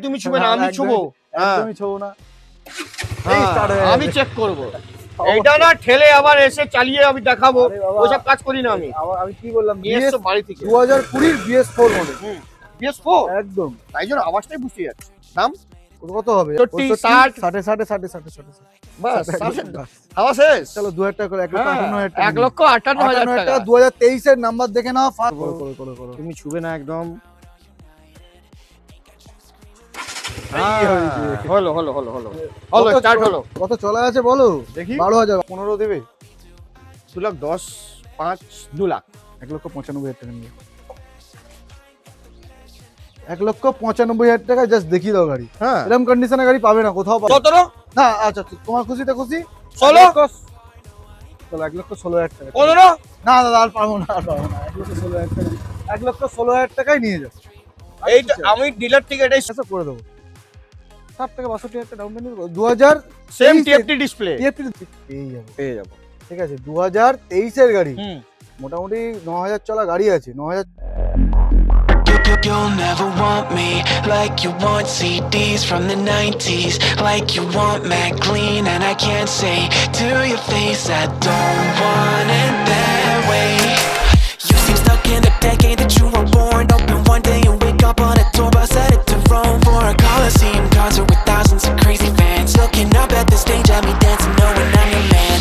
তুমি ছুবে না, আমি ছুবো। একদমই ছবো না। আমি চেক করব। এইটা না ঠেলে আবার এসে চালিয়ে আমি দেখাবো, ওইসব কাজ করি না আমি। আমি কি বললাম, বিএস বাড়ি থেকে 2020 BS4 মডেল। BS4 একদম, তাই জন্য আওয়াজটাই বুঝতে যাচ্ছে। দাম কত হবে? 60 60 60 বাস হাওয়া শেষ। চলো 2000 টাকা করে, 1,58,000 টাকা। 2023 এর নাম্বার দেখে নাও। করো। তুমি ছুবে না একদম। হলো স্টার্ট হলো। কত চলা আছে বলো দেখি। 12,000 15 দেবে। 2,10,000 5 2 লাখ 1,95,000 টাকা নিয়ে। 1,95,000 টাকা জাস্ট দেখিয়ে দাও গাড়ি। হ্যাঁ এরকম কন্ডিশনে গাড়ি পাবে না কোথাও পাবে কত না। আচ্ছা তোমার খুশিতে খুশি 16 চলো 1,16,000 টাকা। 15 না দাদা আর পারবো না 1,16,000 টাকা। 1,16,000 টাকাই নিয়ে যাও। এইটা আমি ডিলার থেকে এটাই আচ্ছা করে দেবো। 60 টাকা 62,000 টাকা down payment 2000 same TFT display পেয়ে যাবো। ঠিক আছে 2023 এর গাড়ি, মোটামুটি 9,000 চলা গাড়ি আছে। 9,000 You'll never want me like you want CDs from the 90s, like you want Mac Clean, and I can't say to your face I don't want it that way. You seem stuck in the decade that you were born. Open one day and wake up on a tour bus headed to Rome for a Coliseum concert with thousands of crazy fans looking up at the stage at me dancing, knowing I'm your man.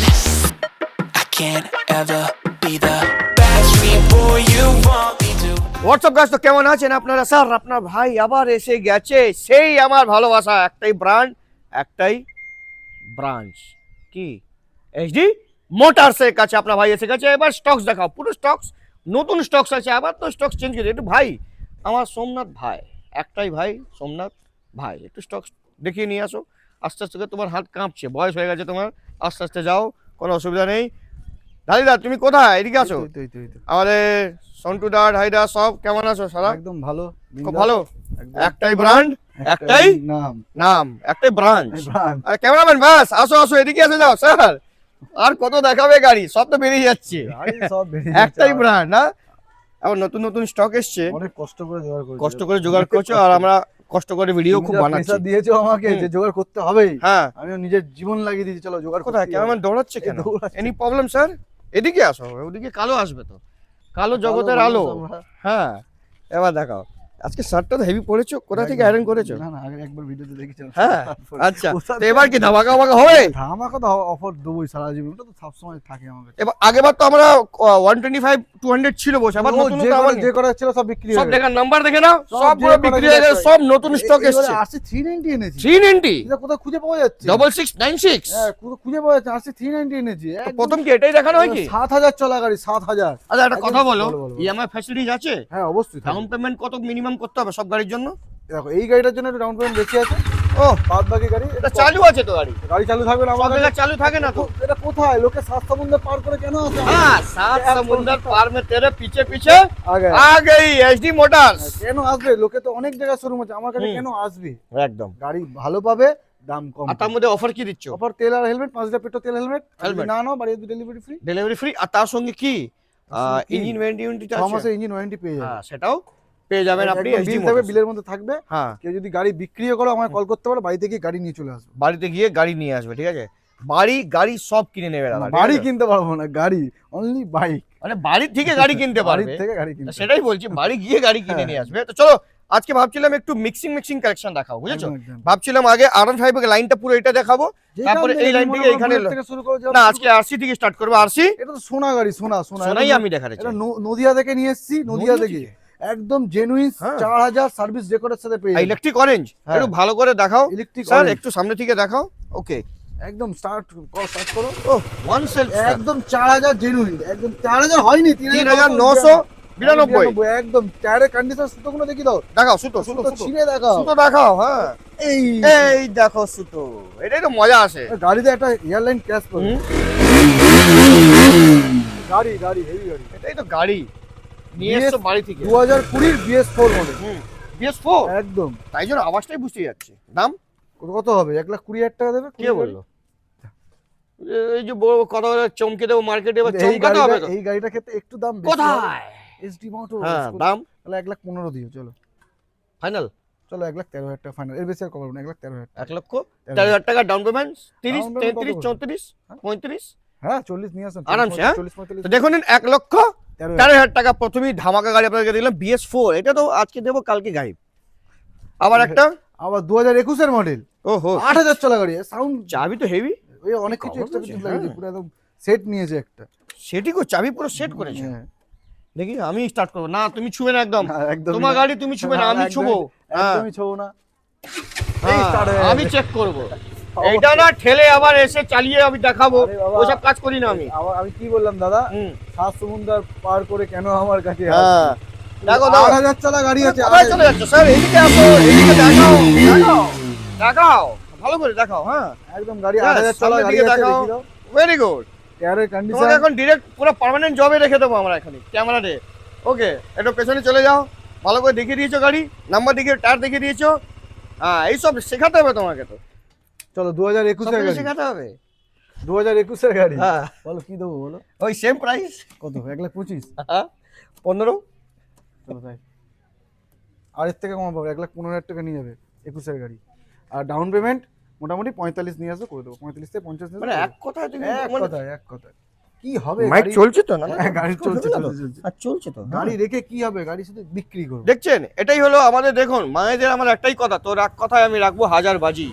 I can't ever be the Backstreet boy you want me to. WhatsApp গাছ তো কেমন আছেন আপনারা? Sir আপনার ভাই আবার এসে গেছে, সেই আমার ভালোবাসা। একটাই ব্র্যান্ড, একটাই ব্রাঞ্চ, কি এইচডি মোটরসের কাছে আপনার ভাই এসে গেছে। এবার স্টকস দেখাও, পুরো স্টকস, নতুন স্টকস আছে। আবার তো স্টকস চেঞ্জ করে একটু ভাই, আমার সোমনাথ ভাই, একটাই ভাই সোমনাথ ভাই, একটু স্টকস দেখিয়ে নিয়ে আসো। আস্তে আস্তে করে তোমার হাত কাঁপছে, বয়স হয়ে গেছে তোমার, আস্তে আস্তে যাও, কোনো অসুবিধা নেই। দাদিদা তুমি কোথায়? এদিকে আসো। আমাদের সন্টু দা হাইদা সব কেমন আছো? সারা একদম ভালো, খুব ভালো। একটাই ব্র্যান্ড, একটাই নাম, একটাই ব্রাঞ্চ। আরে ক্যামেরাম্যান বাস আসো আসো, এদিকে এসে যাও স্যার। আর কত দেখাবে গাড়ি, সব তো বেরিয়ে যাচ্ছে। একটাই ব্র্যান্ড না, আবার নতুন নতুন স্টক এসছে। অনেক কষ্ট করে জোগাড় করছো, আর আমরা কষ্ট করে ভিডিও খুব বানাচ্ছি। পেশা দিয়েছো আমাকে যে জোগাড় করতে হবেই। হ্যাঁ আমিও নিজের জীবন লাগিয়ে দিয়েছি, চলো জোগাড় কোথায় ক্যামেরাম্যান দৌড়াচ্ছে কেন? Any problem sir? এদিকে আসো, ওদিকে কালো আসবে তো, কালো জগতের আলো। হ্যাঁ এবার দেখাও, আজকে শার্টটা তো হেভি পরেছো, কোথা থেকে আয়রন করেছো? না আগে একবার ভিডিওতে দেখেছিলাম। হ্যাঁ আচ্ছা, তো এবার কি ধামাকা হবে? ধামাকা তো অফার দেবই সারা জীবন, ওটা তো সব সময় থাকে আমাদের। এবার আগেবার তো আমরা 125 200 ছিল বসে, আবার নতুন যে করা ছিল সব বিক্রি হয়ে সব দেখা নাম্বার দেখে নাও, সব পুরো বিক্রি হয়ে গেছে, সব নতুন স্টক এসেছে। আসছে 390 এনেছি। 390 এটা কোথায় খুঁজে পাওয়া যাচ্ছে? 6696 হ্যাঁ কোথায় খুঁজে পাওয়া যাচ্ছে? আসছে 390 এনেছি। প্রথম কি এটাই দেখানো হয় কি? 7,000 চলা গাড়ি, 7,000। আচ্ছা একটা কথা বলো, ইএমআই ফ্যাসিলিটিজ আছে? হ্যাঁ অবশ্যই। ডাউন পেমেন্ট কত মিনিমাম করতে হবে সব গাড়ির জন্য? দেখো এই গাড়িটার জন্য একটু ডাউন পেমেন্ট বেশি আছে। ও বাদ বাকি গাড়ি এটা চালু আছে তো, গাড়ি চালু থাকবে না। সব জায়গায় চালু থাকে না তো। এটা কোথায় লোকে 7 সমুদ্র পার করে কেন আসে? হ্যাঁ 7 সমুদ্র পার মে তেরে পিছে পিছে আগে আ গই এইচডি মোটরস। কেন আসবে? লোকে তো অনেক জায়গায় শোরুম আছে, আমার কাছে কেন আসবে? একদম গাড়ি ভালো পাবে, দাম কম। আর তার মধ্যে অফার কি দিচ্ছ? অফার তেল আর হেলমেট, 5 লিটার পেট্রোল তেল হেলমেট। না নাও বাড়ি ডেলিভারি ফ্রি। ডেলিভারি ফ্রি, আর তার সঙ্গে কি ইঞ্জিন ওয়ারেন্টি 6 মাসের ইঞ্জিন ওয়ারেন্টি পেয়ে যাবেন। হ্যাঁ সেটাও পেয়ে যাবেন আপনি। বিল থাকবে, বিলের মধ্যে থাকবে। হ্যাঁ কেউ যদি গাড়ি বিক্রিও করো আমায় কল করতে পারো, বাড়িতে গিয়ে গাড়ি নিয়ে চলে আসবে। বাড়িতে গিয়ে গাড়ি নিয়ে আসবে, ঠিক আছে? গাড়ি সব কিনে নেবে দাদা। বাড়ি কিনতে পারবো না, গাড়ি অনলি বাইক। মানে বাড়ি থেকে গাড়ি কিনতে পারবে, বাড়ি থেকে গাড়ি কিনতে। সেটাই বলছি, বাড়ি গিয়ে গাড়ি কিনে নিয়ে আসবে। তো চলো আজকে ভাবছিলাম একটু মিক্সিং কালেকশন দেখাবো, বুঝেছো? ভাবছিলাম আগে R15 এর লাইনটা পুরো এটা দেখাবো, তারপরে এই লাইন থেকে এখানে না, আজকে আরসি থেকে স্টার্ট করব। আরসি এটা তো সোনা গাড়ি, সোনাই আমি দেখাচ্ছি। এটা নদিয়া থেকে নিয়ে এসেছি, নদিয়া থেকে একদম জেনুইন 4,000 সার্ভিস রেকর্ডের সাথে পেয়ে। ইলেকট্রিক অরেঞ্জ একটু ভালো করে দেখাও স্যার, একটু সামনে থেকে দেখাও। ওকে একদম স্টার্ট করো। ও ওয়ান সেল একদম 4,000 জেনুইন, একদম 4,000 হয়নি, 3,999 একদম। টায়ারের কন্ডিশন সুতোগুলো দেখি দাও, দেখাও। সুতো ছিঁড়ে দেখাও, সুতো দেখাও। হ্যাঁ এই দেখো সুতো, এটাই তো মজা আসে। গাড়িতে একটা এয়ারলাইন ক্র্যাশ করে। গাড়ি হেভি গাড়ি, এটাই তো গাড়ি নিয়ে এসছো বাড়ি থেকে। 2020 BS4 মডেল। BS4 একদম, তাই জন্য আওয়াজটাই বুঝতে যাচ্ছে। দাম কত হবে? 1,20,000 টাকা দেবে। কে বললো? এই যে বড় কথা চমকে দেবো মার্কেটে, এবার চমকাতে হবে তো। এই গাড়িটা ক্ষেত্রে একটু দাম বেশি। কোথায়? SD motor. হ্যাঁ দাম তাহলে 1,15,000 দিও, চলো ফাইনাল। চলো 1,13,000 টাকা ফাইনাল, এর বেশি আর কমাবো না, 1,13,000 টাকা। 1,13,000 টাকা ডাউন পেমেন্ট, 30, Down payment 33, কত করে? 34, 35। হ্যাঁ 40 নিয়ে আসেন, আরামসে, হ্যাঁ? 40-45। তো দেখুন 1,13,000 টাকা প্রথমেই ধামাকা গাড়ি আপনাদেরকে দিলাম BS4, এটা তো আজকে দেবো কালকে গায়েব। আবার একটা আবার 2021 এর মডেল, ওহো 8,000 চলা গাড়ি, সাউন্ড চাবি তো হেভি, ওই অনেক কিছু খবর এক্সট্রা বলছে, কিছু লাগিয়েছে, হ্যাঁ। পুরো একদম সেট নিয়েছে একটা। সেটি কো চাবি পুরো সেট করেছে। হ্যাঁ। দেখি আমি স্টার্ট করবো না, তুমি ছুবে না একদম, না, একদমই তোমার না। গাড়ি তুমি ছুবে না, আমি একদমই- ছুবো। হ্যাঁ, একদমই ছবো না। এই হ্যাঁ, start হয়ে আমি গেছে। চেক করব, এইটা না ঠেলে আবার এসে চালিয়ে আমি দেখাবো, আরে বাবা। ওসব কাজ করি না আমি। আমি কি বললাম দাদা, হুম, 7 সমুদ্র পার করে কেন আমার কাছে হ্যাঁ, দেখো দেখো 8,000 চলা গাড়ি আছে। কোথায় চলে যাচ্ছে স্যার, এইদিকে আসো, এইদিকে দেখাও, দেখাও, দেখাও, ভালো করে দেখাও। হ্যাঁ, একদম গাড়ি Yes, 8,000 চলা সামনের গাড়ি দিকে আছে, দেখাও। দেখি দাও। ভেরি গুড, টায়ারের তোমাকে কন্ডিশন এখন ডিরেক্ট পুরো পার্মানেন্ট জবে রেখে দেবো আমরা এখানে ক্যামেরাতে। ওকে, একটু পেছনে চলে যাও, ভালো করে দেখিয়ে দিয়েছো গাড়ি, নাম্বার দেখিয়ে, টায়ার দেখিয়ে দিয়েছো। হ্যাঁ, এইসব শেখাতে হবে তোমাকে, তো চলো 2021 সব এর কিছু গাড়ি, শেখাতে হবে। 2021 এর গাড়ি। হ্যাঁ, বলো কি দেবো বলো, ওই সেম প্রাইস, কত? 1,25,000। 15। চলো তাই, আর এর থেকে কমাবো, 1,15,000 টাকা নিয়ে যাবে 21 এর গাড়ি। আর ডাউন পেমেন্ট মোটামুটি 45 নিয়ে আসো, করে দেবো 45 থেকে 50 নিয়ে মানে আসো, এক কথায় তুমি এক কথায় এক কথায় কি হবে? মাইক গাড়ি- চলছে তো না? হ্যাঁ, গাড়ি চলছে চলছে চলছে। আর চলছে তো গাড়ি রেখে কি হবে? গাড়ি শুধু বিক্রি করবো। দেখছেন, এটাই হলো আমাদের, দেখুন মায়েদের আমার একটাই কথা, তোর এক কথায় আমি রাখবো হাজার বাজি,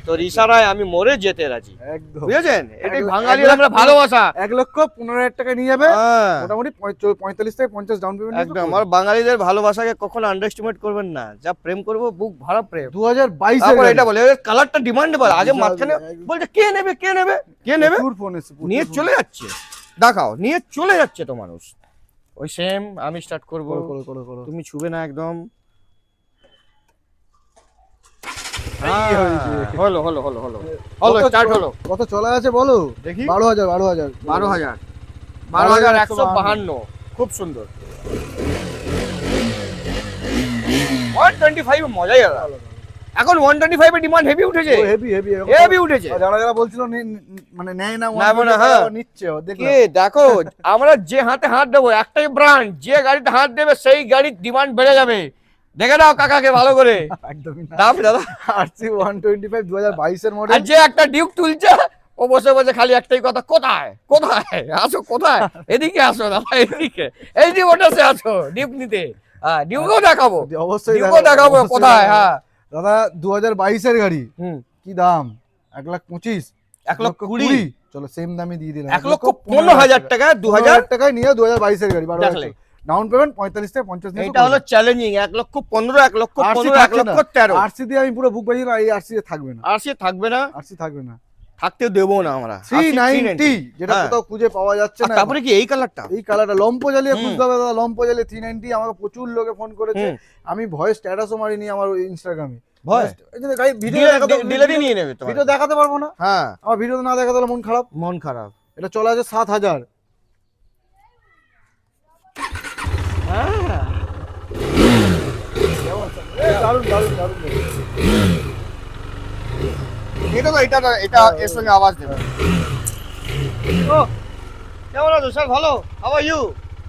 তোর ইশারায় আমি মরে যেতে রাজি। একদম বুঝেছেন, এটাই 1,00,000 বাঙালির আমরা ভালোবাসা। 1,15,000 টাকা নিয়ে যাবে, হ্যাঁ, মোটামুটি 45 থেকে 50 ডাউন পেমেন্ট। একদম, আর বাঙালিদের ভালোবাসাকে কখনো আন্ডারএস্টিমেট করবেন না, যা প্রেম করবো বুক ভরা প্রেম। 2022 তারপর এর এটা বলে কালারটা ডিমান্ডেবল, আগে মাঝখানে একদম। বলছে কে নেবে কে নেবে কে নেবে, প্রচুর ফোন এসেছে, প্রচুর নিয়ে ফোন। চলে যাচ্ছে, দেখাও নিয়ে চলে যাচ্ছে তো মানুষ। ওই সেম আমি স্টার্ট করবো, করো, করো, করো, করো। তুমি ছুবে না একদম। এই হয়েছে। হলো হলো হলো হলো হলো, কত স্টার্ট চ- হলো। কত চলা আছে বলো? দেখি 12,000 12,152, খুব সুন্দর। 125 মজাই আলাদা। এখন 125 এর ডিমান্ড হেভি উঠেছে, হেভি হেভি হেভি উঠেছে। যারা যারা বলছিল মানে নেয় না, নেবো না, হ্যাঁ। নিচ্ছে দেখলাম। কে দেখো, আমরা যে হাতে হাত দেবো, একটাই ব্র্যান্ড, যে গাড়িতে হাত দেবে সেই গাড়ির ডিমান্ড বেড়ে যাবে। দেখে দাও কাকাকে ভালো করে, একদমই না। দাম দাদা। RC 125 2022 এর আর মডেল। যে একটা ডিউক তুলছে, ও বসে বসে খালি একটাই কথা, কোথায় কোথায় আসো, কোথায়, এদিকে আসো দাদা, এদিকে এই যে ওটাতে আসো ডিউক নিতে। হ্যাঁ, ডিউকও দেখাবো, অবশ্যই ডিউকও দেখাবো অবশ্যই কোথায়। দেখাবো। হ্যাঁ, দাদা 2022 এর গাড়ি, হুম, কি দাম? 1,25,000, 1,20,000, চলো সেম দামে দিয়ে দিলাম। 1,15,000 টাকা, 2,000 টাকায় নিয়ে 2022 এর গাড়ি। দেখলে? ডাউন পেমেন্ট 45 থেকে 50 নিয়ে এটা হলো চ্যালেঞ্জিং। 1,15,000, 1,15,000, 1,13,000। আরসি দিয়ে আমি পুরো বুক বাজিয়ে দিলাম, এই আরসি থাকবে না, আর সে থাকবে না, আরসি থাকবে না। থাকতে দেবো না আমরা। 390 যেটা হ্যাঁ। কোথাও খুঁজে পাওয়া যাচ্ছে আর না। তারপরে কি এই কালারটা, এই কালারটা লম্পো জ্বালিয়ে হুম। খুঁজতে হবে দাদা, লম্পো জ্বালিয়ে 390। আমাকে প্রচুর লোকে ফোন করেছে, হুম। আমি ভয়েস স্ট্যাটাসও মারিনি আমার ইনস্টাগ্রামে। ভয় গাড়ি ভিডিও ডিলারই নিয়ে নেবে তোমার। ভিডিও দেখাতে পারবো না, হ্যাঁ, আমার ভিডিও না দেখাতে হলে মন খারাপ। মন খারাপ। এটা চলা আছে 7,000। হ্যাঁ, দারুণ দারুণ দারুণ। এটা এর সঙ্গে আওয়াজ দেবে। ও, কেমন আছো স্যার? ভালো, how are you?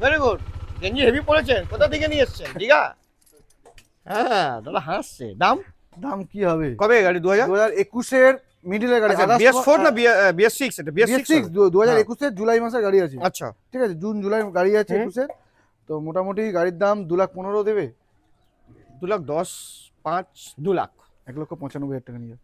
Very good. গেঞ্জি হেভি পড়েছেন, কোথা থেকে নিয়ে এসেছেন? দীঘা? হ্যাঁ, দাদা হাসছে। দাম দাম কি হবে? কবে গাড়ি? 2000? 2021 এর মিডিলের গাড়ি। BS4 না BS6? এটা BS6। 2021 এর জুলাই মাসের গাড়ি আছে। আচ্ছা, ঠিক আছে, জুন জুলাই গাড়ি আছে 21 এর। তো মোটামুটি গাড়ির দাম 2,15,000 দেবে। 2,10,000, 5, 2,00,000। 1,95,000 টাকা নিয়ে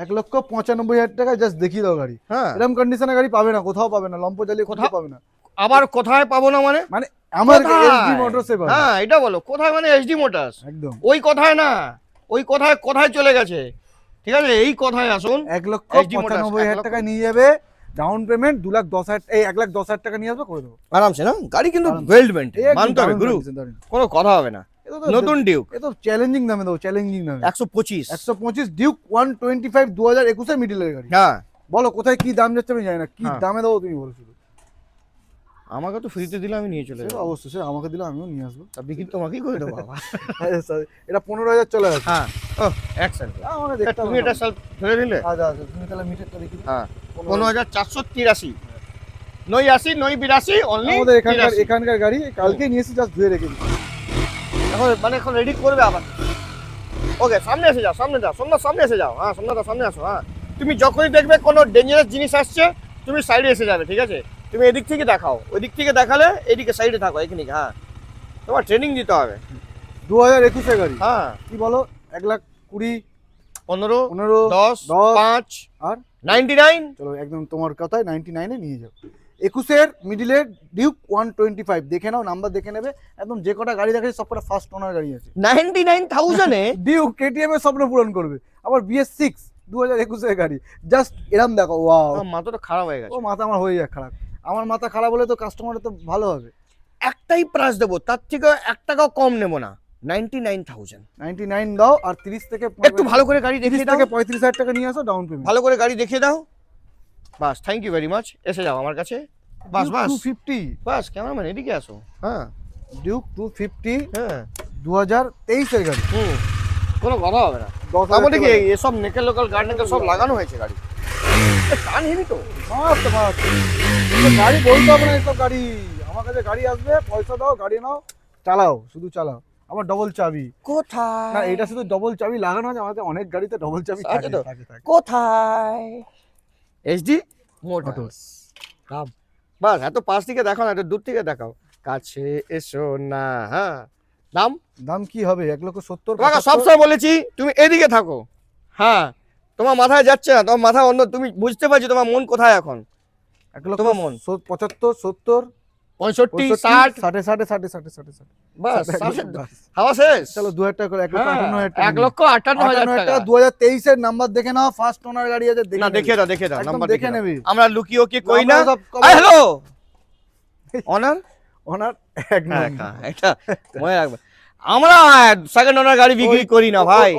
1,95,000 টাকা জাস্ট দেখিয়ে দাও গাড়ি। হ্যাঁ, এরকম কন্ডিশনে গাড়ি পাবে না, কোথাও পাবে না, লম্পো জ্বালিয়ে কোথাও কোথাও- পাবে না। আবার কোথায় পাবো না মানে? মানে আমার কোথায়? এসডি মোটরসে পাবে। হ্যাঁ, এটা বলো কোথায় মানে? SD motors. একদম ওই কথায় না, ওই কথায় কোথায় চলে গেছে, ঠিক আছে, এই কথায় আসুন। SD Motors, 1,95,000 টাকা নিয়ে যাবে, ডাউন পেমেন্ট 2,10,000, এই 1,10,000 টাকা নিয়ে আসবে, করে দেবো। আরামসে না, গাড়ি কিন্তু আরামসে। ওয়েল মেইনটেইন, এই একদম মানতে হবে দারুণ গুরু, condition, দারুণ। কোনো কথা হবে না। নতুন ডিউক এ তো চ্যালেঞ্জিং দামে দেবো, চ্যালেঞ্জিং দামে। 125। 125 ডিউক 125 2021 এর মিডলের গাড়ি। হ্যাঁ, বলো কোথায় কি দাম যাচ্ছে আমি জানি না, কি হ্যাঁ। দামে দেবো তুমি বলো শুধু। আমাকে তো ফ্রিতে দিলে আমি নিয়ে চলে সে যাবো। অবশ্যই, সে আমাকে দিলে আমিও নিয়ে আসবো। তা বিক্রি তোমাকেই করে দেবো বাবা। এটা 15,000 চলে আছে। হ্যাঁ, ও এক সেকেন্ড, আমাকে দেখতে তুমি এটা সেলফ ধরে নিলে। আচ্ছা আচ্ছা, তুমি তাহলে মিটারটা দেখি দাও। হ্যাঁ, 15,483, 89, 82, অনলি আমাদের এখানকার গাড়ি কালকে নিয়ে এসে জাস্ট ধুয়ে রেখে দিচ্ছি। এখন মানে এখন রেডি করবে আবার। ওকে, সামনে এসে যাও, সামনে যাও, সোমনাথ সামনে এসে যাও। হ্যাঁ সোমনাথ সামনে আসো। হ্যাঁ, তুমি যখনই দেখবে কোনো ডেঞ্জারাস জিনিস আসছে তুমি সাইডে এসে যাবে, ঠিক আছে? তুমি এদিক থেকে দেখাও, ওই দিক থেকে দেখালে এদিকে সাইডে থাকো এখানে। হ্যাঁ, তোমার ট্রেনিং দিতে হবে। 2021 গাড়ি, হ্যাঁ, কি বলো? 1,20,000, 15, 15, 10, 10, 5, আর 99। চলো একদম তোমার কথায় 99-এ নিয়ে যাও। 21-এর মিডিলের ডিউক 125 দেখে নাও, নাম্বার দেখে নেবে। একদম যে কটা গাড়ি দেখে সব কটা ফার্স্ট ওনার গাড়ি আছে। 99,000-এ ডিউক কেটিএম এর স্বপ্ন পূরণ করবে। আবার BS6 2021-এর গাড়ি, জাস্ট এরম দেখো, ওয়াও। আমার মাথাটা খারাপ হয়ে গেছে। ও মাথা আমার হয়ে যাক খারাপ, আমার মাথা খারাপ হলে তো কাস্টমারের তো ভালো হবে। একটাই প্রাইস দেবো, তার থেকে 1 টাকাও কম নেবো না। 99,000। 99 দাও, আর 30 থেকে একটু ভালো করে গাড়ি 30 দেখিয়ে দাও, থেকে 35,000 টাকা নিয়ে আসো ডাউন পেমেন্ট। ভালো করে গাড়ি দেখিয়ে দাও। বাস, থ্যাংক ইউ ভেরি মাচ। এসে যাও আমার কাছে। বাস বাস 250, বাস, ক্যামেরাম্যান এদিকে আসো। হ্যাঁ ডিউক 250 হ্যাঁ 2023-এর গাড়ি। কোনো কথা হবে না। 10,000 তার মধ্যে কি টাকা। এসব নেকেল লোকাল গার্ড নেকেল সব লাগানো হয়েছে গাড়ি। টান হেবি তো। মাস্ত মাস্ত। গাড়ি বলতে হবে না, এসব গাড়ি আমার কাছে গাড়ি আসবে, পয়সা দাও, গাড়ি নাও, চালাও, শুধু চালাও। আবার ডবল চাবি। না, কোথায়? এটা শুধু ডবল চাবি লাগানো আছে, আমাদের অনেক গাড়িতে ডবল চাবি আছে থাকে তো? থাকে থাকে। কোথায়? HD motors. Motors। কাম। বাস, এত পাশ থেকে দেখাও না, একটু দূর থেকে দেখাও। কাছে এসো না। হ্যাঁ, দাম দাম কি হবে? 1,70,000। তোমাকে সবসময় বলেছি তুমি এদিকে থাকো। হ্যাঁ, তোমার মাথায় যাচ্ছে না, তোমার মাথা অন্য, তুমি বুঝতে পারছি তোমার মন কোথায় এখন। 1,75,000, তোমার মন। 75, 70, 65, 60, 60, 60, 60, 60। বাস, 60, বাস, হাওয়া শেষ। চলো 2,000 টাকা করে, 1,58,000 টাকা। 1,58,000 টাকা। 2023-এর নাম্বার দেখে নাও, ফার্স্ট ওনার গাড়ি আছে, না, নেবে। দেখে দাও, দেখে দাও, একদম নাম্বার দেখে দেখে নেবে। নেবে। আমরা লুকিও কি কই না। আমরা সব কবে- হ্যালো অনার। ওনার এক হ্যাঁ, নম্বর। এটা মনে রাখবে। আমরা সেকেন্ড ওনার গাড়ি বিক্রি ওই- করি না ভাই।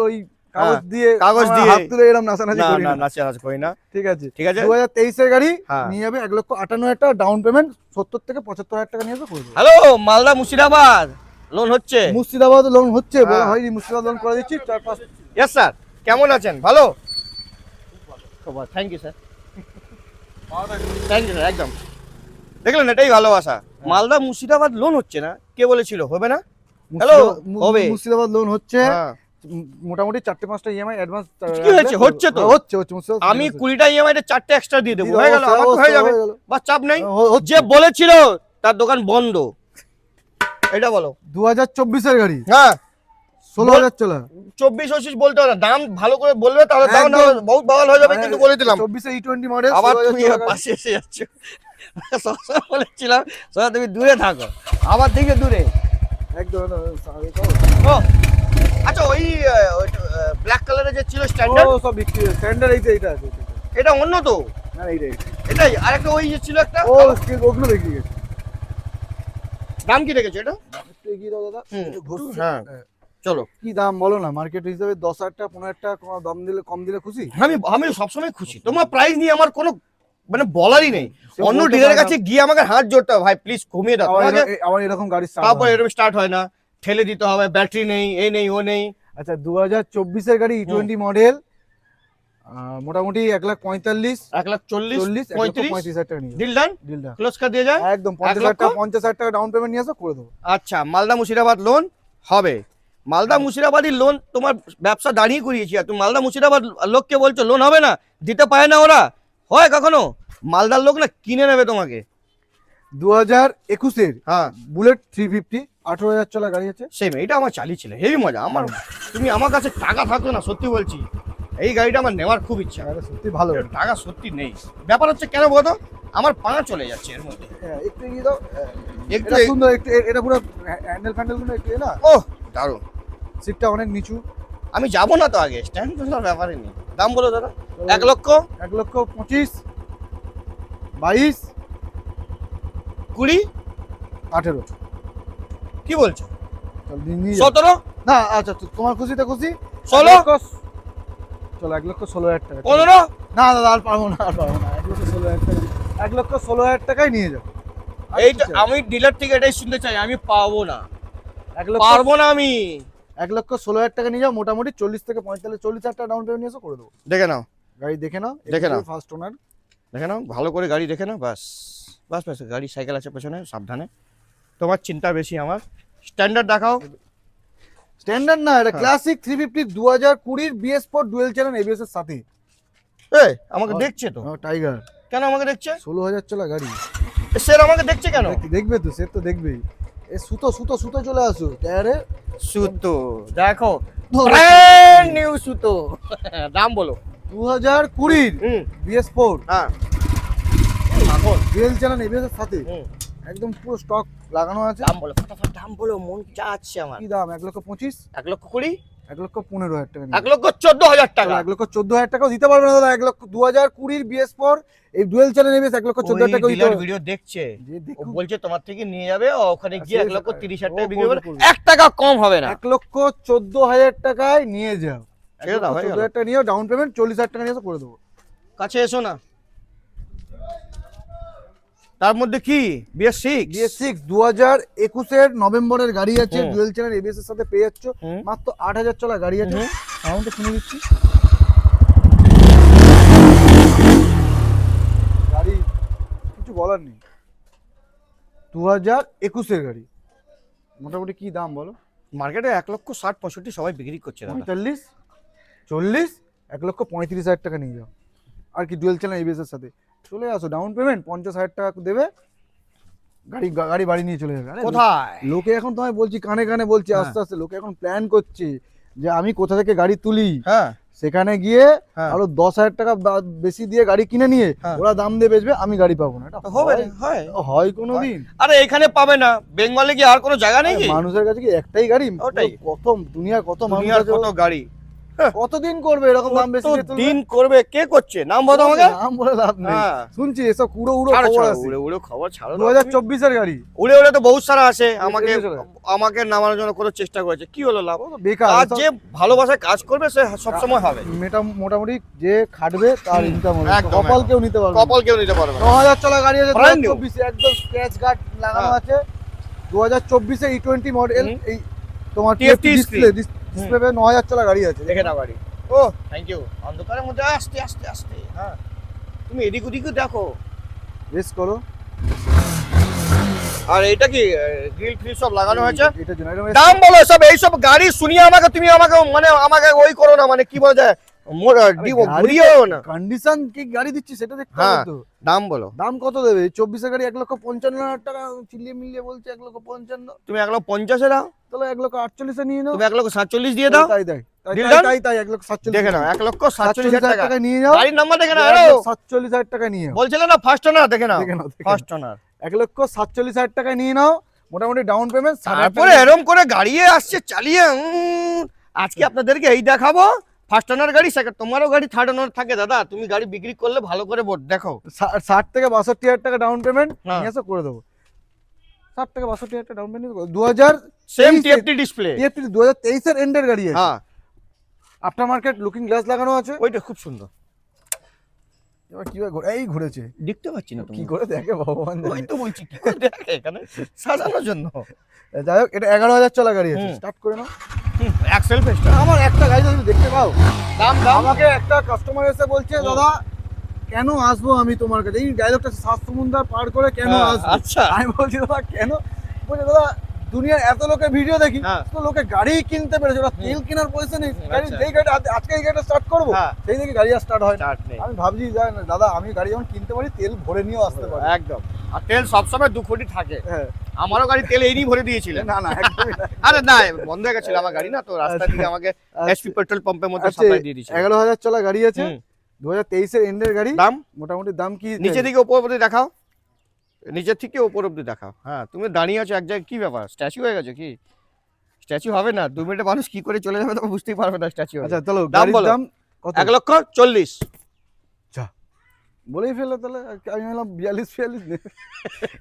ওই কাগজ হ্যাঁ, দিয়ে, কাগজ আমরা দিয়ে। হাত তুলে এরকম নাচানাচি না করি না না। নাচানাচি করি না। ঠিক আছে, ঠিক আছে। 2023-এর গাড়ি হ্যাঁ। নিয়ে যাবে 1,58,000 টাকা ডাউন পেমেন্ট, 70 থেকে 75,000 টাকা নিয়ে যাবে, করে দেবো। হ্যালো, মালদা মুর্শিদাবাদ লোন হচ্ছে। মুর্শিদাবাদ লোন হচ্ছে, বলা হ্যাঁ। হয়নি, মুর্শিদাবাদ লোন করে দিচ্ছি 4-5। ইয়েস স্যার, কেমন আছেন? ভালো thank you sir, thank you sir. একদম দেখলেন, এটাই ভালোবাসা। মালদা মুর্শিদাবাদ লোন হচ্ছে না, কে বলেছিল হবে না? হ্যালো, হবে। মুর্শিদাবাদ লোন হচ্ছে, হ্যাঁ। মোটামুটি 4-5টা ইএমআই অ্যাডভান্স। কি হয়েছে? হচ্ছে তো। হচ্ছে মুর্শিদাবাদ আমি 20টা ইএমআই 4টে এক্সট্রা দিয়ে দেবো, দিয়ে হয়ে গেল, দেবো, আমার তো হয়ে যাবে। হয়ে গেল। বা চাপ নেই। হচ্ছে। যে বলেছিল তার দোকান বন্ধ, এটা বলো। 2024-এর গাড়ি, হ্যাঁ, 16,000 চলা। 24-25 বলতে হবে না, দাম ভালো করে বলবে, তাহলে দাম না একদম। বহুত বাওয়াল হয়ে যাবে, কিন্তু বলে দিলাম। 24-এ E20 মডেল, আবার 16,000 তুমি চলা এবার গাড়ি। পাশে এসে যাচ্ছ। সবসময় বলেছিলাম সোজা তুমি দূরে থাকো, আবার থেকে দূরে। একদম ও আচ্ছা, ওই ব্ল্যাক কালারের যে ছিল স্ট্যান্ডার্ড, ও সব বিক্রি স্ট্যান্ডার্ড, এইটা আছে। এটা অন্য তো। না এইটা। এটাই আর একটা ওই যে ছিল একটা, ও স্টিল ওগুলো বিক্রি গেছে। দাম কি রেখেছো এটা? একটু এগিয়ে দাও দাদা। হুম, একটু ঘষছে। হ্যাঁ। হ্যাঁ। চলো। কি দাম বলো না, মার্কেট হিসাবে 10,000 টাকা 15,000 টাকা কম দিলে খুশি। আমি আমি সবসময় খুশি, তোমার প্রাইস নিয়ে আমার কোনো মানে বলারই নেই। সে অন্য বলতে ডিলারের পারে কাছে গিয়ে আমাকে হাত জোড়তে হবে, ভাই প্লিজ কমিয়ে দাও। তোমাকে আবার এরকম গাড়ি start তারপর হয়। এরকম স্টার্ট হয় না, ঠেলে দিতে হবে, ব্যাটারি নেই, এই নেই, ও নেই। আচ্ছা 2024-এর গাড়ি E20 মডেল, মোটামুটি 1,45,000, 1,40,000, 35,000 35 টাকা নিয়ে ডিল ডান, ডিলটা ক্লোজ করে দিয়ে যায়। একদম 1 লক্ষ? 50,000 টাকা ডাউন পেমেন্ট নিয়ে আসো, করে দেবো। আচ্ছা, মালদা মুর্শিদাবাদ লোন হবে। মালদা মুর্শিদাবাদী লোন তোমার ব্যবসা দাঁড়িয়ে করিয়েছি, আর তুমি মালদা মুর্শিদাবাদ লোককে বলছো লোন হবে না, দিতে পারে না ওরা, হয় কখনো? মালদার লোক না কিনে নেবে তোমাকে। 2021-এর হ্যাঁ, বুলেট 350, 18,000 চলা গাড়ি আছে। সেম, এটা আমার চালিয়েছিল, হেভি মজা আমার। তুমি আমার কাছে টাকা থাকতো না, সত্যি বলছি, এই গাড়িটা আমার নেওয়ার খুব ইচ্ছা। গাড়িটা সত্যি ভালো। টাকা সত্যি নেই, ব্যাপার হচ্ছে কেন বলতো, আমার পা চলে যাচ্ছে এর মধ্যে। হ্যাঁ, একটু এগিয়ে দাও। একটু এটা সুন্দর, একটু এটা পুরো হ্যান্ডেল ফ্যান্ডেল গুলো একটু না, ও দারুণ। সিটটা অনেক নিচু। আমি যাবো না তো আগে, স্ট্যান্ড তোলার ব্যাপারই নেই। দাম বলো দাদা। 1 লক্ষ 1,25,000, 22, 20, 18। কি বলছো? চল নিয়ে যাও। 17, না আচ্ছা, তোমার খুশিতে খুশি। 16, চলো 1,16,000 টাকা। 15। না দাদা আর পারবো না, 1,16,000 টাকা। 1,16,000 টাকাই নিয়ে যাও। আর এইটা কি চাই? আমি ডিলার থেকে এটাই শুনতে চাই, আমি পাবো না, 1,16,000 পারবো না আমি। 1,16,000 টাকা নিয়ে যাও, মোটামুটি 40 থেকে 45, 40,000 টাকা ডাউন পেমেন্ট নিয়ে এসো, করে দেবো। দেখে নাও, গাড়ি দেখে নাও, দেখে নাও। First owner. দেখে নাও, ভালো করে গাড়ি দেখে নাও, বাস বাস বাস। গাড়ি সাইকেল আছে পেছনে, সাবধানে। তোমার চিন্তা বেশি আমার, স্ট্যান্ডার্ড দেখাও। স্ট্যান্ডার্ড না, এটা হ্যাঁ। Classic 350 2020 BS4 dual channel ABS এর সাথে। আমাকে দেখছে তো, টাইগার কেন আমাকে দেখছে? 16,000 চলা গাড়ি। স্যার আমাকে দেখছে কেন? দেখবে তো, সে তো দেখবেই। এ সুতো সুতো সুতো চলে আসো টায়ারে। সুতো দেখো, ব্র্যান্ড নিউ সুতো। দাম বলো। 2020 হুম BS4 হ্যাঁ এখন ডুয়েল চ্যানেল ABS এর সাথে, হুম একদম পুরো স্টক লাগানো আছে। দাম বলো ফটাফট, দাম বলো, মন চাচ্ছে আমার। কি দাম? 1,25,000, 1,20,000, 1,15,000 টাকা। 1,14,000 টাকা। 1,14,000 টাকাও দিতে পারবে না দাদা। 2020 BS4 এই ডুয়েল চ্যানেল ABS 1,14,000 টাকা দিতে ডিলার পারবে। ভিডিও দেখছে, যে ও দেখুক, বলছে তোমার থেকে নিয়ে যাবে, ও ওখানে গিয়ে সে- 1,30,000 ও টাকা বিক্রি করবে, করবে, করবে। 1 টাকা কম হবে না। 1,14,000 টাকায় নিয়ে যাও। ছেড়ে দাও, হয়ে গেল। 1,14,000 টাকা নিয়ে ডাউন পেমেন্ট, 40,000 টাকা নিয়ে এসে করে দেবো। কাছে এসো না। তার মধ্যে কি BS6 BS6 2021 এর নভেম্বরের গাড়ি আছে, হুম। ডুয়েল চ্যানেল ABS এর সাথে পেয়ে যাচ্ছ। হুম। মাত্র 8,000 চলা গাড়ি আছে। হুম। সাউন্ডটা শুনে দিচ্ছি। গাড়ি কিছু বলার নেই। 2021 এর গাড়ি, মোটামুটি কি দাম বলো? মার্কেটে 1,60,65 সবাই বিক্রি করছে দাদা। 45, 40, 1,35,000 টাকা নিয়ে যাও। আর কি ডুয়েল চ্যানেল ABS এর সাথে চলে আসো, ডাউন পেমেন্ট 50,000 টাকা দেবে, গাড়ি বাড়ি নিয়ে চলে যাবে। আরে কোথায়? লোকে এখন তোমায় বলছি, কানে কানে বলছি, হ্যাঁ। আস্তে আস্তে লোকে এখন প্ল্যান করছে যে আমি কোথা থেকে গাড়ি তুলি, হ্যাঁ সেখানে গিয়ে হ্যাঁ। আরো 10,000 টাকা বেশি দিয়ে গাড়ি কিনে নিয়ে হ্যাঁ। ওরা দাম দিয়ে বেচবে, আমি গাড়ি পাবো না। এটা হবে হয়? হয়। হয় কোনোদিন? আরে এখানে পাবে না, বেঙ্গলে কি আর কোনো জায়গা নেই? আরে মানুষের কাছে কি একটাই গাড়ি? ওটাই। কত দুনিয়ার কত মানুষ দুনিয়ার আছে, কত গাড়ি, কতদিন করবে এরকম দাম বেশি দিয়ে তুলবে? দিন করবে, কে করছে? নাম বলো আমাকে। নাম বলে লাভ নেই। হ্যাঁ। শুনছি এসব কুড়ো উড়ো ছাড়ো, খবর ছাড়ো, আছে। উড়ে উড়ে খবর ছাড়ো। 2024 এর গাড়ি, উড়ে উড়ে তো বহুত সারা আছে, আমাকে এড়িয়ে চলে গেল। আমাকে নামানোর জন্য কোনো চেষ্টা করেছে, কি হলো লাভ? ও তো বেকার। কাজ এসব যে ভালোবাসায় কাজ করবে সে সবসময় হবে। মোটামুটি যে খাটবে তার হুম, ইনকাম হবে। একদম, কপাল একদম। কেউ নিতে পারবে না। কপাল কেউ নিতে পারবে না। 9,000 চলা গাড়ি আছে Brand new। 2024 একদম স্ক্র্যাচ গার্ড লাগানো হ্যাঁ। আছে। 2024 এ E20 মডেল, হুম। এই তোমার TFT ডিসপ্লে screen। ডিসপ্লে 9,000 চলা গাড়ি আছে। দেখে নাও গাড়ি। ও থ্যাংক ইউ। অন্ধকারের মধ্যে আস্তে আস্তে আস্তে, হ্যাঁ তুমি এদিক ওদিকও দেখো। রেস করো। আর এটা কি গ্রিল ফ্রিল সব লাগানো হয়েছে? এটা জেনারেটর দাম বলো সব, এইসব গাড়ি শুনিয়ে আমাকে তুমি আমাকে মানে আমাকে ওই করো না, মানে কি বলা যায়, ঘুরিয়েও না। কন্ডিশন কি গাড়ি দিচ্ছি সেটা দেখতে হ্যাঁ। হবে তো। দাম বলো। দাম কত দেবে? 24 এর গাড়ি 1,55,000 টাকা চিল্লিয়ে মিলিয়ে বলছে 1,55,000। তুমি 1,50,000 এ দাও, তাহলে 1,48,000 নিয়ে নাও। তুমি 1,47,000 দিয়ে দাও। তাই তাই তাই Deal তাই done? তাই তাই 1,47,000 দেখে নাও 1,47,000 টাকা। টাকা নিয়ে যাও। গাড়ির নাম্বার দেখে নাও। আরে 1,47,000 টাকা নিয়ে যাও। বলছিলে না ফার্স্ট ওনার, দেখে নাও দেখে নাও, দেখে নাও। First owner. 1,47,000 টাকা নিয়ে নাও, মোটামুটি ডাউন পেমেন্ট। তারপরে এরকম করে গাড়িয়ে আসছে চালিয়ে। আজকে আপনাদেরকে এই দেখাবো ফার্স্ট ওনার গাড়ি, সেকেন্ড তোমারও গাড়ি থার্ড ওনার থাকে দাদা। তুমি গাড়ি বিক্রি করলে ভালো করে দেখো। 60 থেকে 62,000 টাকা ডাউন পেমেন্ট হ্যাঁ। নিয়ে এসে করে দেবো। 60 থেকে 62,000 টাকা down payment 2000 same TFT display. 2023 এর এন্ডের গাড়ি আছে। হ্যাঁ আফটার মার্কেট লুকিং গ্লাস লাগানো আছে। ওইটা খুব সুন্দর। এবার কি হয়, এই ঘুরেছে দেখতে পাচ্ছি না তুমি কি করে দেখে ভগবান ওই জানে। তো বলছি কি করে দেখে এখানে সাজানোর জন্য। যাই হোক, এটা 11,000 চলা গাড়ি আছে। হুম। স্টার্ট করে নাও। এক্সেল ফেস্টা। আমার একটা গাড়ি যদি দেখতে পাও, দাম দাম আমাকে একটা কাস্টমার এসে বলছে দাদা কেন আসবো আমি তোমার কাছে, এই ডায়লগটা 7 সমুদ্র পার করে কেন হ্যাঁ, আসবো। আচ্ছা। আমি বলছি দাদা কেন? বলছে দাদা দুনিয়ার এত লোকের ভিডিও দেখি, হ্যাঁ। তো লোকে গাড়ি কিনতে পেরেছে, ওরা তেল কেনার পয়সা নেই। গাড়ি আচ্ছা। যেই গাড়িটা আজকে এই গাড়িটা স্টার্ট করবো, হ্যাঁ। সেই থেকে গাড়ি আর স্টার্ট হয় না। স্টার্ট নেই আমি ভাবছি যায় না দাদা, আমি গাড়ি যখন কিনতে পারি তেল ভরে নিয়েও আসতে পারি। একদম। আর তেল সবসময় 2 কোটি থাকে। হ্যাঁ। আমারও গাড়ি তেল এই নিয়ে ভরে দিয়েছিলেন। না না একদমই না। আরে না, বন্ধ হয়ে গেছিল আমার গাড়ি না, তো রাস্তা আচ্ছা। থেকে আমাকে আচ্ছা। এসপি পেট্রোল পাম্পের মধ্যে আচ্ছা, সাপ্লাই দিয়ে দিয়েছিল। 11,000 চলা গাড়ি আছে, হুম। 2023 এর এন্ডের গাড়ি। দাম মোটামুটি দাম কি? নিচে থেকে উপর অবধি দেখাও, নিচের থেকে উপর অবধি দেখাও। হ্যাঁ তুমি দাঁড়িয়ে আছো এক জায়গায়, কি ব্যাপার? স্ট্যাচু হয়ে গেছে কি? স্ট্যাচু হবে না, 2 মিনিটে মানুষ কি করে চলে যাবে তবে বুঝতেই পারবে না স্ট্যাচু। আচ্ছা চলো, দাম গাড়ির বলো। দাম কত? 1,40,000। বলেই ফেললো তাহলে। আমি ভাবলাম 42-42 নেবে।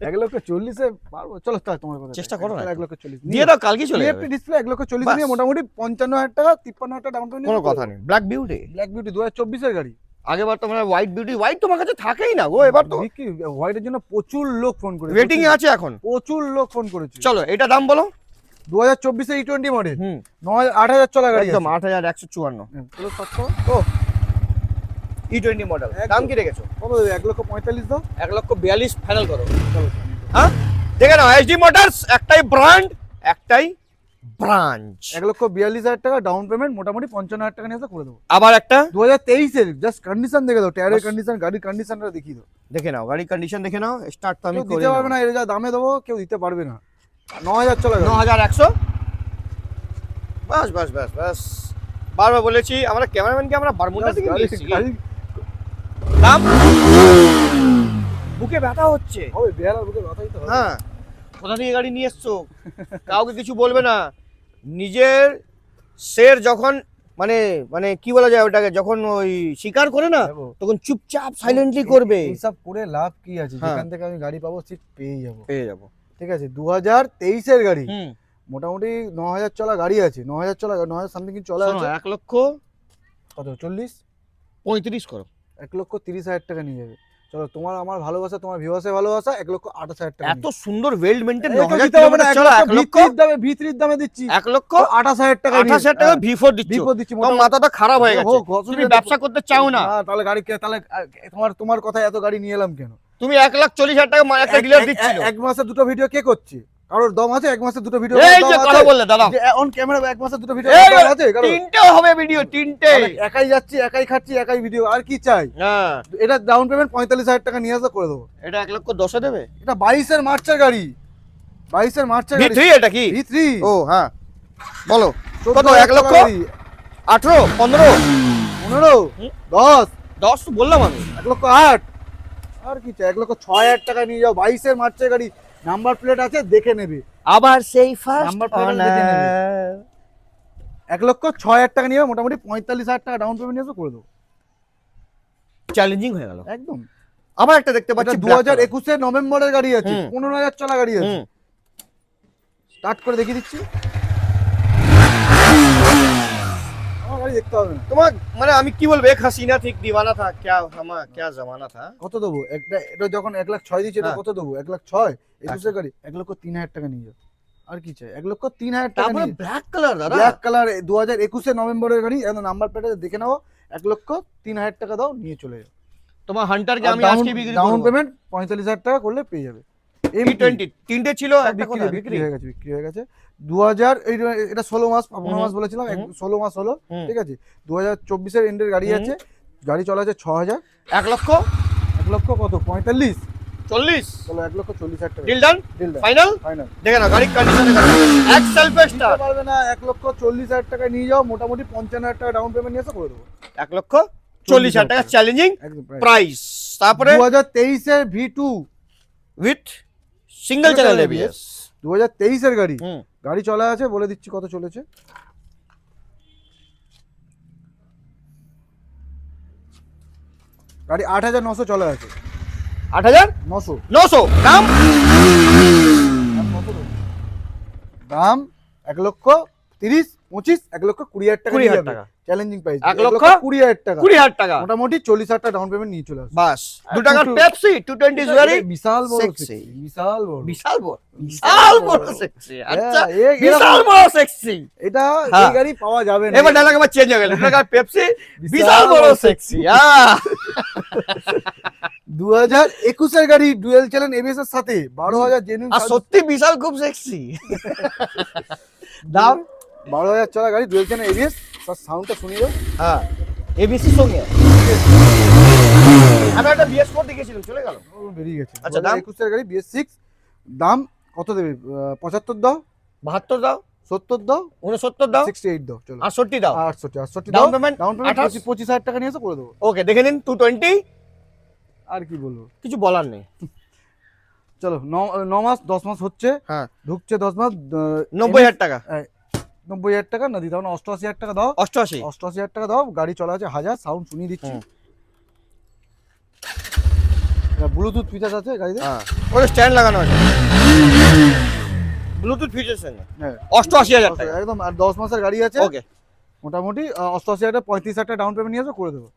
1,40,000 এ পারবো। চলো তাই তোমার কথা। চেষ্টা করো না একটু। 1,40,000 দিয়ে দাও, কালকে চলে যাবে। টিএফটি ডিসপ্লে 1,40,000 বাস। নিয়ে মোটামুটি 55,000 টাকা 53,000 টাকা ডাউন পেমেন্ট। কোনো কথা নেই। ব্ল্যাক বিউটি, ব্ল্যাক বিউটি 2024 এর গাড়ি। আগেবার তোমার হোয়াইট বিউটি, হোয়াইট তোমার কাছে থাকেই না গো। এবার তো বিক্রি হোয়াইটের জন্য প্রচুর লোক ফোন করেছে। ওয়েটিং এ আছে এখন। প্রচুর লোক ফোন করেছে। চলো এটা দাম বলো। 2024 এর E20 মডেল, হুম 8,000 চলা গাড়ি একদম আছে। 8,154। চলো start করো। ও E20 মডেল। একদম। দাম কি রেখেছো? কত দেবে? 1,45,000 দাও। 1,42,000 ফাইনাল করো। চলো। হ্যাঁ দেখে নাও, এসডি মোটরস একটাই ব্র্যান্ড, একটাই ব্রাঞ্চ। 1,42,000 টাকা ডাউন পেমেন্ট, মোটামুটি 55,000 টাকা নিয়ে আসলে করে দেবো। আবার একটা 2023-এর জাস্ট কন্ডিশন দেখে দাও, টায়ারের বাস। কন্ডিশন, গাড়ির কন্ডিশনটা দেখিয়ে দাও। দেখে নাও, গাড়ির কন্ডিশন দেখে নাও। স্টার্ট তো আমি কেউ করে দিতে পারবে না, এর যা দামে দেবো কেউ দিতে পারবে না। 9,000 চলে গেল। 9100। বাস বাস বাস বাস, বারবার বলেছি আমরা ক্যামেরাম্যানকে আমরা বারমুডা থেকে নিয়ে এসেছি। দাম বুকে ব্যথা হচ্ছে। হবে বেহালার বুকে ব্যথাই তো হবে। হ্যাঁ, কোথা থেকে গাড়ি নিয়ে এসছো কাউকে কিছু বলবে না। নিজের শের যখন মানে মানে কি বলা যায় ওটাকে, যখন ওই স্বীকার করে না দেখো, তখন চুপচাপ সাইলেন্টলি করবে। এইসব করে লাভ কি আছে? হ্যাঁ। যেখান থেকে আমি গাড়ি পাবো ঠিক পেয়ে যাবো। পেয়ে যাবো। ঠিক আছে, 2023-এর গাড়ি, হুম, মোটামুটি 9,000 চলা গাড়ি আছে, 9,000 চলা, 9,000 সামথিং কিছু চলা শোনো, আছে। 1,35,000 কত 40? করো। 1,30,000 টাকা নিয়ে যাবে। চলো, তোমার আমার ভালোবাসা, তোমার ভিউয়ার্সের ভালোবাসা, 1,28,000 টাকা। এত সুন্দর ওয়েল মেইনটেইন এই তো 9000 দিতে হবে না, কিলোমিটার চলা, 1 লক্ষ ভিতরির দামে দিচ্ছি। 1,28,000 টাকা 28,000 টাকা V4 দিচ্ছ। বিপদ দিচ্ছি তোমার মাথাটা খারাপ হয়ে গেছে। তুমি ব্যবসা করতে চাও না, তাহলে গাড়ি তাহলে তোমার কথা এত গাড়ি নিয়ে এলাম কেন? তুমি 1,40,000 টাকা একটা ডিলার দিচ্ছিল। এক মাসে দুটো ভিডিও কে করছে? কারোর দম আছে এক মাসে দুটো ভিডিও? এই যে কথা বললে দাদা, অন ক্যামেরা এক মাসে দুটো ভিডিও এই আছে কারোর? তিনটে হবে ভিডিও, তিনটে। তাহলে একাই যাচ্ছি, একাই খাচ্ছি, একাই ভিডিও, আর কি চাই? হ্যাঁ, এটা ডাউন পেমেন্ট 45,000 টাকা নিয়ে আসলে করে দেবো। এটা 1,10,000 দেবে। এটা 22-এর মার্চের গাড়ি, 22-এর মার্চের গাড়ি। V3 এটা কি? V3 ও হ্যাঁ, বলো কত? 1 লক্ষ 18, 15, 15, 10, 10 তো বললাম আমি। 1,08,000। আর কি চাই? 1,06,000 টাকা নিয়ে যাও, 22-এর মার্চের গাড়ি, নাম্বার প্লেট আছে, দেখে নেবে। আবার সেই ফার্স্ট নাম্বার প্লেট দেখে নেবে। 1,06,000 টাকা নিয়ে মোটামুটি 45,000 টাকা ডাউন পেমেন্ট নিয়ে করে দেবো। চ্যালেঞ্জিং হয়ে গেল। একদম। আবার একটা দেখতে পাচ্ছি 2021-এর নভেম্বরের গাড়ি আছে, হুম। 15,000 চলা গাড়ি আছে। হুম। স্টার্ট করে দেখিয়ে দিচ্ছি। আমার গাড়ি দেখতে হবে না। তোমার মানে আমি কি বলবো, এক হাসিনা ঠিক দিওয়ানা থা, क्या जमाना था। কত দেবো? এটা যখন 1,06,000 দিচ্ছে, এটা হ্যাঁ। কত দেবো? 1,06,000 21-এর গাড়ি 1,03,000 টাকা নিয়ে যাও। আর কি চাই? 1,03,000 টাকা তারপরে নিয়ে। ব্ল্যাক কালার দাদা, ব্ল্যাক কালার 2021-এর নভেম্বরের গাড়ি, একদম নাম্বার প্লেটে দেখে নাও। 1,03,000 টাকা দাও, নিয়ে চলে যাও। তোমার হান্টারকে আমি আজকে বিক্রি করব। ডাউন পেমেন্ট 45,000 টাকা করলে পেয়ে যাবে। M20 তিনটে ছিল, একটা কথা বিক্রি হয়ে গেছে, বিক্রি হয়ে গেছে। 2000 এটা 16 মাস 15 মাস বলেছিলাম, 16 মাস হলো। ঠিক আছে, 2024-এর এন্ডের গাড়ি আছে, গাড়ি চলা আছে 6,000। 1 লক্ষ 1 লক্ষ কত? 45। 40। চলো 1,40,000 টাকা ডিল ডান, ডিল দাও, ফাইনাল। ফাইনাল। দেখে নাও গাড়ির কন্ডিশন দেখে নাও। এক্সেল পেস্টার দিতে পারবে না, 1,40,000 টাকা নিয়ে যাও, মোটামুটি 55,000 টাকা ডাউন পেমেন্ট নিয়ে এসে করে দেবো। 1,40,000 টাকা চ্যালেঞ্জিং একদম প্রাইস। তারপরে 2023-এর V2 with single channel ABS। 2023-এর গাড়ি, হুম। গাড়ি চলা আছে, বলে দিচ্ছি কত চলেছে। গাড়ি 8,900 চলা আছে। 8,900 900 দাম। দাম 1,30,000, 25, 1,20,000 টাকা 20,000 টাকা। Challenging price. 1,20,000 টাকা, 20,000 টাকা মোটামুটি 40,000 টাকা ডাউন পেমেন্ট নিয়ে চলে আসবে। বাস। আর 2 টাকার একটু- পেপসি 220 is very বিশাল বড় sexy। sexy, বিশাল বড়। বিশাল বড়, বিশাল বড় সেক্সি। আচ্ছা, এরকম- বিশাল বড় সেক্সি। এটা হ্যাঁ। এই গাড়ি পাওয়া যাবে না। এবার ডায়লগ আবার চেঞ্জ হয়ে গেল। 2 টাকার পেপসি বিশাল বড় সেক্সি। 2021-এর গাড়ি, ডুয়েল চ্যানেল ABS এর সাথে 12,000 জেনুইন। আর সত্যি বিশাল খুব সেক্সি। দাম 12,000 চলা গাড়ি, ডুয়েল চ্যানেল ABS। তার সাউন্ডটা শুনিয়ে দাও। হ্যাঁ, এবিসি সঙ্গে আমি একটা BS4 দেখেছিলাম, চলে গেল। ও, বেরিয়ে গেছে। আচ্ছা, দাম? 2021-এর গাড়ি BS6। দাম কত দেবে? 75 দাও, 72 দাও, 70 দাও, 69 দাও, 68 দাও। চলো 68 দাও। 68 Down দাও। payment ডাউন পেমেন্ট 28 25,000 টাকা নিয়ে এসে করে দেবো। ওকে, দেখে নিন 220। আর কি বলবো? কিছু বলার নেই। চলো 9 মাস 10 মাস হচ্ছে, হ্যাঁ, ঢুকছে 10 মাস। 90,000 টাকা। 90,000 টাকা না, দিতে হবে না, 88,000 টাকা দাও। 88। 88,000 টাকা দাও, গাড়ি চলা আছে 1000, সাউন্ড শুনিয়ে দিচ্ছি। হুম। ব্লুটুথ ফিচার্স আছে গাড়িতে। হ্যাঁ, ওর স্ট্যান্ড লাগানো আছে, ব্লুটুথ ফিচার সঙ্গে। হ্যাঁ, 88,000 টাকা। একদম। আর 10 মাসের গাড়ি আছে, ওকে, মোটামুটি 88,000 টাকা, 35,000 টাকা ডাউন পেমেন্ট নিয়ে এসে করে দেবো।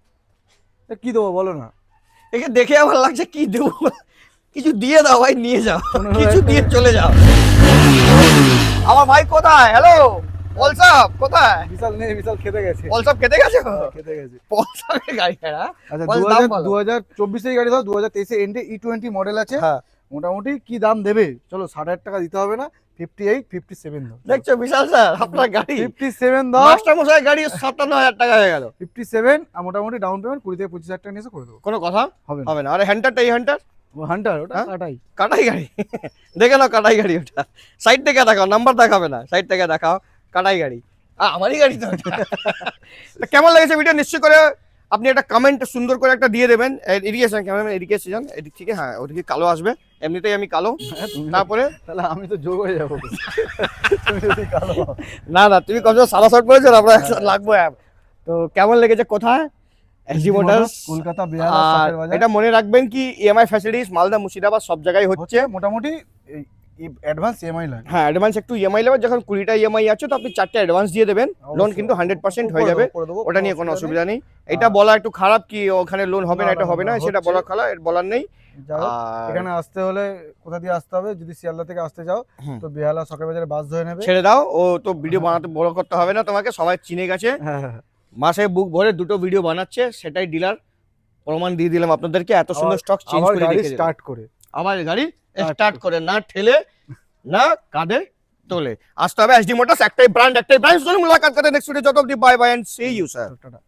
কি দেবো বলো না? একে দেখে আমার লাগছে কি দেবো, কিছু দিয়ে দাও ভাই, নিয়ে যাও, 15,000 কিছু দিয়ে চলে যাও। আমার ভাই কোথায়? হ্যালো পলসাপ কোথায়? বিশাল নেই, বিশাল খেতে গেছে। পলসাপ খেতে গেছে? খেতে গেছে। পলসাপের গাড়ি খেলা। আচ্ছা, বল, দাম বলো। 2024-এর গাড়ি দাও, 2023-এর এন্ডে E20 মডেল আছে। হ্যাঁ, মোটামুটি কি দাম দেবে? চলো 60,000 টাকা দিতে হবে না, 58 57 দাও দেখছো বিশাল স্যার আপনার গাড়ি 57 দাও মাস্টার মশাই গাড়ি 57,000 টাকা হয়ে গেল। 57 আর মোটামুটি ডাউন পেমেন্ট 20 থেকে 25,000 টাকা নিয়ে এসে করে দেবো কোনো কথা হবে না হবে না। আরে হ্যান্টারটা এই হ্যান্টার হান্টার ওটা হ্যাঁ? কাটাই কাটাই গাড়ি দেখে নাও কাটাই গাড়ি ওটা। সাইড থেকে দেখাও, নাম্বার দেখাবে না, সাইড থেকে দেখাও কাটাই গাড়ি। আমারই গাড়ি তো ওটা। তা কেমন লেগেছে ভিডিও নিশ্চয় করে আপনি একটা কমেন্ট সুন্দর করে একটা দিয়ে দেবেন। এরিগেশন ক্যামেরাম্যান এরিগেশন এদিক থেকে, হ্যাঁ ওদিকে কালো আসবে, এমনিতেই আমি কালো। তারপরে তাহলে আমি তো যোগ হয়ে যাবো তুমি যদি কালো হও। না না তুমি কত সাদা শর্ট পরেছো, আমরা একসাথে লাগবো অ্যাপ। তো কেমন লেগেছে কোথায়? এসডি মোটরস কলকাতা বেহালা আর শখের বাজার এটা মনে রাখবেন কি ইএমআই ফ্যাসিলিটিস মালদা মুর্শিদাবাদ সব জায়গায় হচ্ছে। হচ্ছে মোটামুটি অ্যাডভান্স ইএমআই লাগে হ্যাঁ অ্যাডভান্স একটু ইএমআই নেবেন, যখন 20টা ইএমআই আছে তো আপনি 4টা অ্যাডভান্স দিয়ে দেবেন, লোন অবশ্যই। কিন্তু 100% হয়ে করে যাবে, দেবো, করে দেবো, ওটা নিয়ে কোনো অসুবিধা নেই। এটা বলা একটু খারাপ কি ওখানে লোন হবে না, না, এটা না, হবে না, না, সেটা হচ্ছে। বলা খারাপ, এর বলার নেই। যাই হোক, আর এখানে আসতে হলে কোথা দিয়ে আসতে হবে? যদি শিয়ালদা থেকে আসতে চাও হুম। তো বেহালা শখের বাজারে বাস ধরে নেবে। ছেড়ে দাও, ও তো ভিডিও বানাতে বড় করতে হবে না তোমাকে, সবাই চিনে গেছে, হ্যাঁ হ্যাঁ হ্যাঁ। মাসে বুক ভরে 2টো ভিডিও বানাচ্ছে, সেটাই ডিলার প্রমাণ দিয়ে দিলাম আপনাদেরকে। এত সুন্দর স্টক চেঞ্জ আবার করে গাড়ি রেখে দিলাম। স্টার্ট করে আবার গাড়ি স্টার্ট করে, না ঠেলে না কাঁধে তোলে। আসতে হবে এসডি মোটরস, একটাই ব্র্যান্ড একটাই ব্র্যান্ড। মুলাকাত করতে নেক্সট ভিডিও, যত অবধি bye bye and see you sir. Tata.